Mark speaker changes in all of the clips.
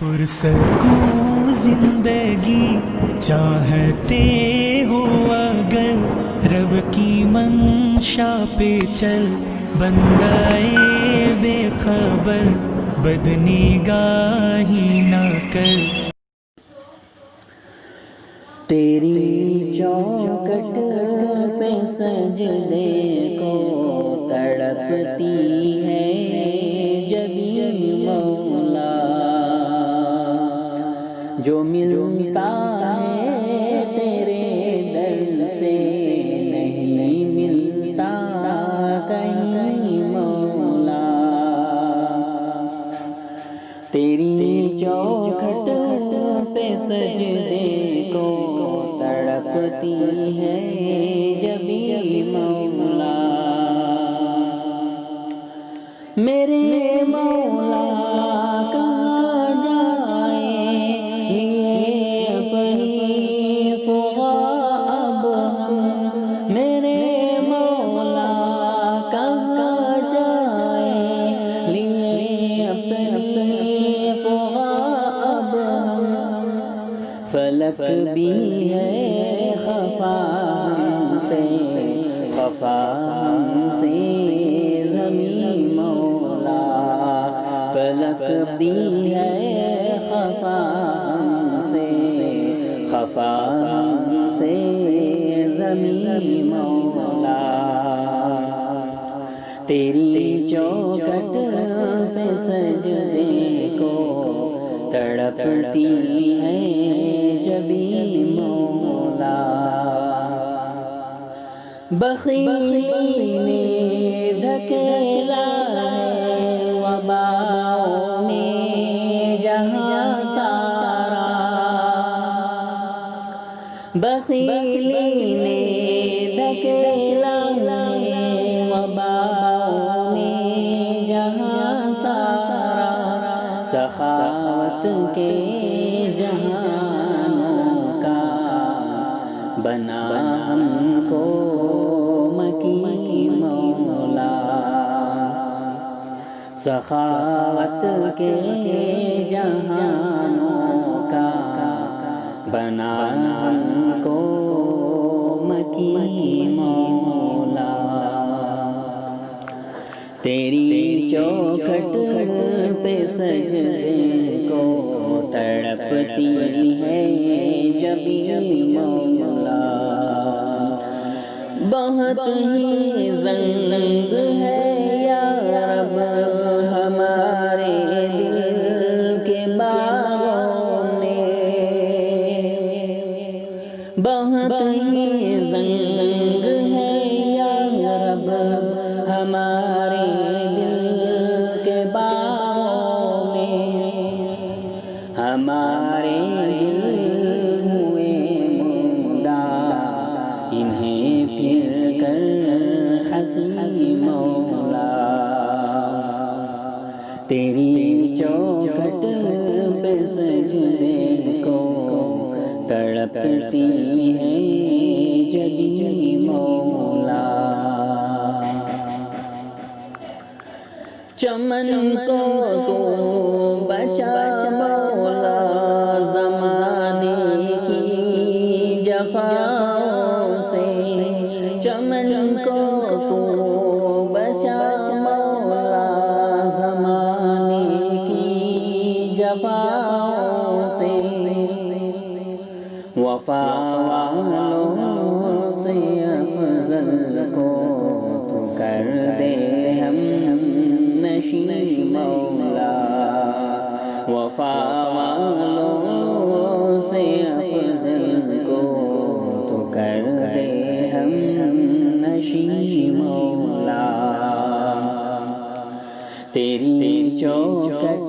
Speaker 1: پرسکون زندگی چاہتے ہو اگر رب کی منشا پہ چل، بندہ بے خبر بدنگاہی نہ کر۔
Speaker 2: تیری چوکھٹ پہ سجدے کو تڑپتی ہے جبیں مولا، جو ملتا ہے تیرے در سے نہیں ملتا کہیں مولا۔ تیری چوکھٹ پہ سجدے کو تڑپتی ہے جبیں مولا، میرے مولا کہاں جائیں لیے اپنی فغا اب ہم، میرے مولا کہاں جائیں لیے اپنی فغا اب ہم، فلک بھی ہے خفا ہم سے زمین مولا، فلک بھی ہے خفا ہم سے زمین مولا۔ تیری چوکھٹ پہ سجدے کو تڑپتی ہے جبیں مولا، بخیلی نے دھکیلا ہے وباؤں میں جہاں سارا، بخیلی نے دھکیلا ہے وباؤں میں جہاں سارا، سخاوت کے جہانوں کا بنا ہم کو مکی مولا، سخاوت کے جہانوں کا بنا ہم کو مکی مولا۔ تیری چوکھٹ پہ سجدے کو تڑپتی ہے جبیں مولا، بہت ہی زنگ ہے یا رب ہمارے دل کے باغوں میں، بہت ہی زنگ ہے یا رب ہمارے دل کے باغوں میں، ہمارے دل ہوئے مردہ انہیں پھر کر ہنسی مولا۔ تیری چوکھٹ پہ سجدے کو تڑپتی ہے جبیں مولا، چمن کو تو بچا مولا زمانے کی جفاؤں سے، چمن کو تو بچا مولا زمانے کی جفاؤں سے، وفا والوں سے افضل کو تو کر دے ہم نشیں مولا، وفا والوں سے افضل کو تو کر دے ہم نشیں مولا۔ تیری چوکھٹ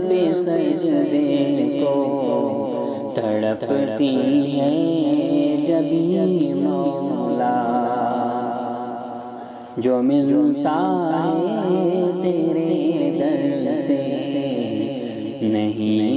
Speaker 2: پہ سجدے کو تڑپتی ہے جبیں مولا، جو ملتا ہے تیرے در سے نہیں